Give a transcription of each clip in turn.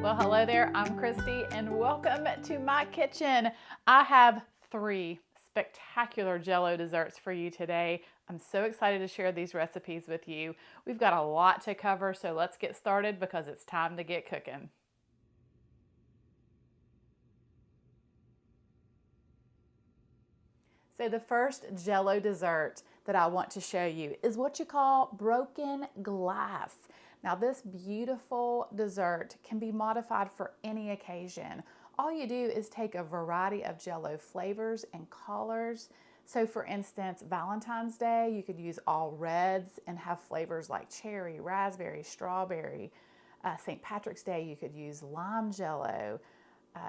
Well, hello there, I'm Christy and welcome to my kitchen. I have 3 spectacular Jello desserts for you today. I'm so excited to share these recipes with you. We've got a lot to cover, so let's get started because it's time to get cooking. So the first Jello dessert that I want to show you is what you call broken glass. Now this beautiful dessert can be modified for any occasion. All you do is take a variety of Jello flavors and colors. So for instance, Valentine's Day, you could use all reds and have flavors like cherry, raspberry, strawberry. St. Patrick's Day, you could use lime Jello.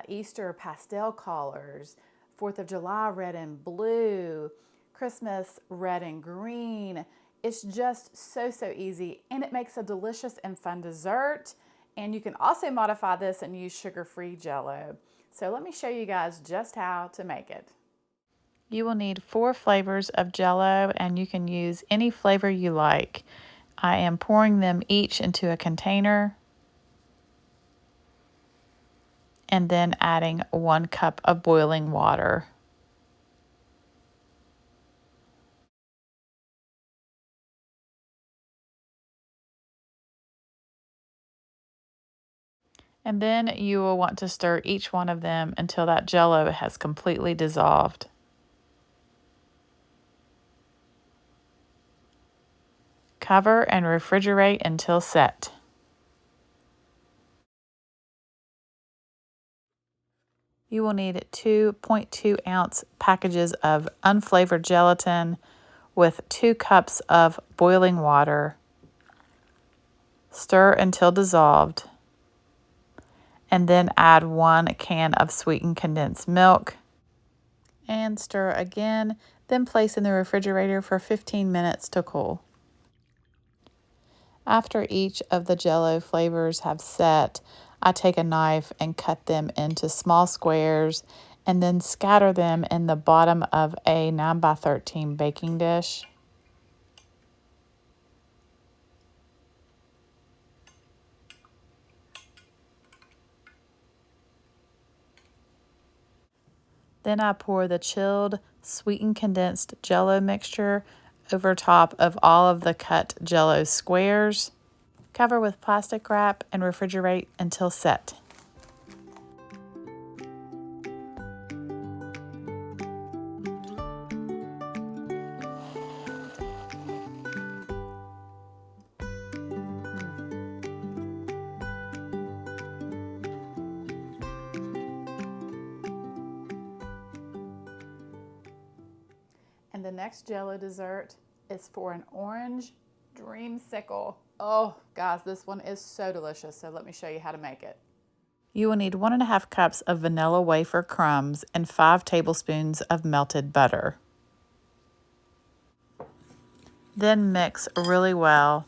Easter, pastel colors. 4th of July, red and blue. Christmas, red and green. It's just so easy, and it makes a delicious and fun dessert. And you can also modify this and use sugar-free Jello. So let me show you guys just how to make it. You will need 4 flavors of Jello, and you can use any flavor you like. I am pouring them each into a container and then adding 1 cup of boiling water. And then you will want to stir each one of them until that Jello has completely dissolved. Cover and refrigerate until set. You will need 2.2 ounce packages of unflavored gelatin with 2 cups of boiling water. Stir until dissolved, and then add 1 can of sweetened condensed milk. And stir again, then place in the refrigerator for 15 minutes to cool. After each of the Jello flavors have set, I take a knife and cut them into small squares and then scatter them in the bottom of a 9x13 baking dish. Then I pour the chilled, sweetened condensed Jello mixture over top of all of the cut Jello squares. Cover with plastic wrap and refrigerate until set. And the next Jello dessert is for an orange Dreamsicle. Oh, guys, this one is so delicious. So let me show you how to make it. You will need 1.5 cups of vanilla wafer crumbs and 5 tablespoons of melted butter. Then mix really well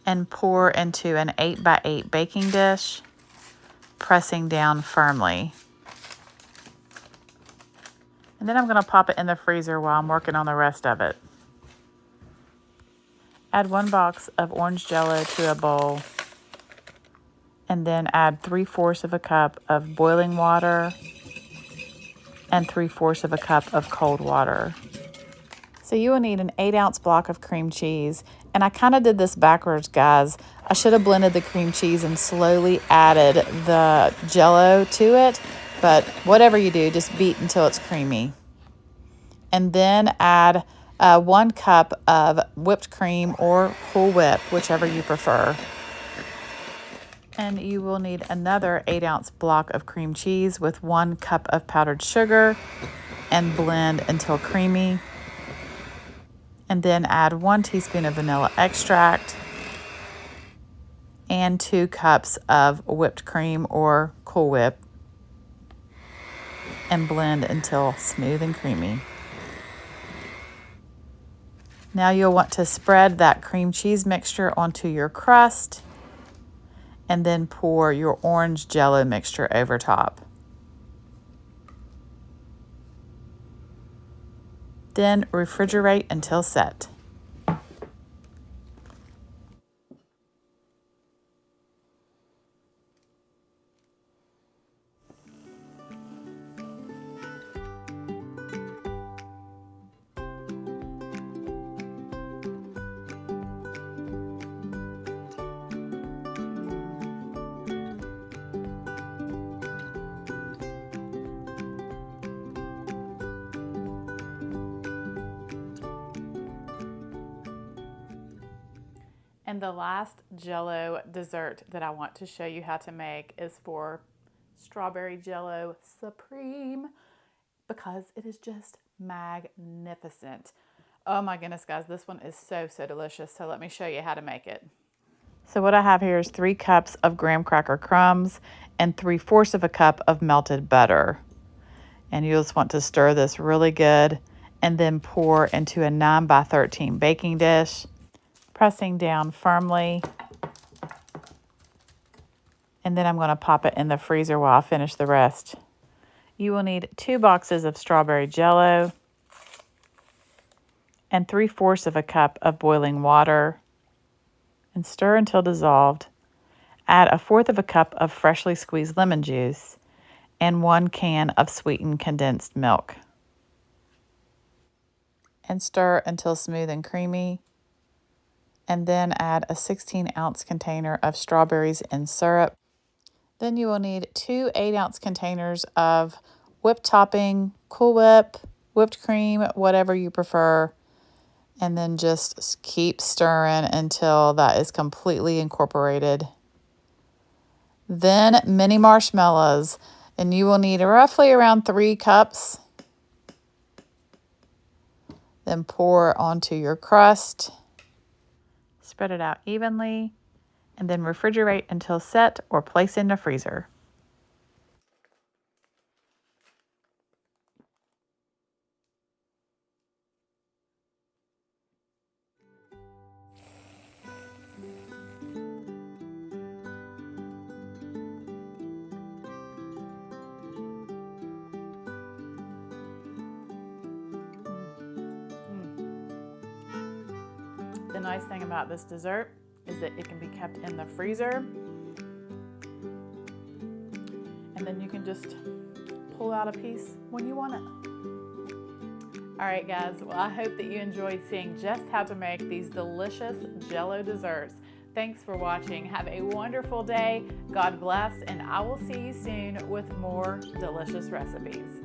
and pour into an 8x8 baking dish, pressing down firmly. And then I'm going to pop it in the freezer while I'm working on the rest of it. Add 1 box of orange Jello to a bowl, and then add 3/4 of a cup of boiling water and 3/4 of a cup of cold water. So you will need an 8-ounce block of cream cheese, and I kind of did this backwards, guys. I should have blended the cream cheese and slowly added the Jello to it, but whatever you do, just beat until it's creamy. And then add 1 cup of whipped cream or Cool Whip, whichever you prefer. And you will need another 8-ounce block of cream cheese with 1 cup of powdered sugar and blend until creamy. And then add 1 teaspoon of vanilla extract and 2 cups of whipped cream or Cool Whip and blend until smooth and creamy. Now you'll want to spread that cream cheese mixture onto your crust and then pour your orange Jello mixture over top. Then refrigerate until set. And the last Jello dessert that I want to show you how to make is for strawberry Jello Supreme, because it is just magnificent. Oh my goodness, guys, this one is so delicious. So let me show you how to make it. So what I have here is 3 cups of graham cracker crumbs and 3/4 of a cup of melted butter. And you just want to stir this really good and then pour into a 9 by 13 baking dish, pressing down firmly. And then I'm going to pop it in the freezer while I finish the rest. You will need 2 boxes of strawberry Jello and 3/4 of a cup of boiling water, and stir until dissolved. Add 1/4 of a cup of freshly squeezed lemon juice and 1 can of sweetened condensed milk. And stir until smooth and creamy. And then add a 16-ounce container of strawberries in syrup. Then you will need 2 8-ounce containers of whipped topping, Cool Whip, whipped cream, whatever you prefer. And then just keep stirring until that is completely incorporated. Then mini marshmallows, and you will need roughly around 3 cups. Then pour onto your crust. Spread it out evenly, and then refrigerate until set or place in the freezer. The nice thing about this dessert is that it can be kept in the freezer, and then you can just pull out a piece when you want it. All right, guys, well, I hope that you enjoyed seeing just how to make these delicious Jello desserts. Thanks for watching. Have a wonderful day. God bless, and I will see you soon with more delicious recipes.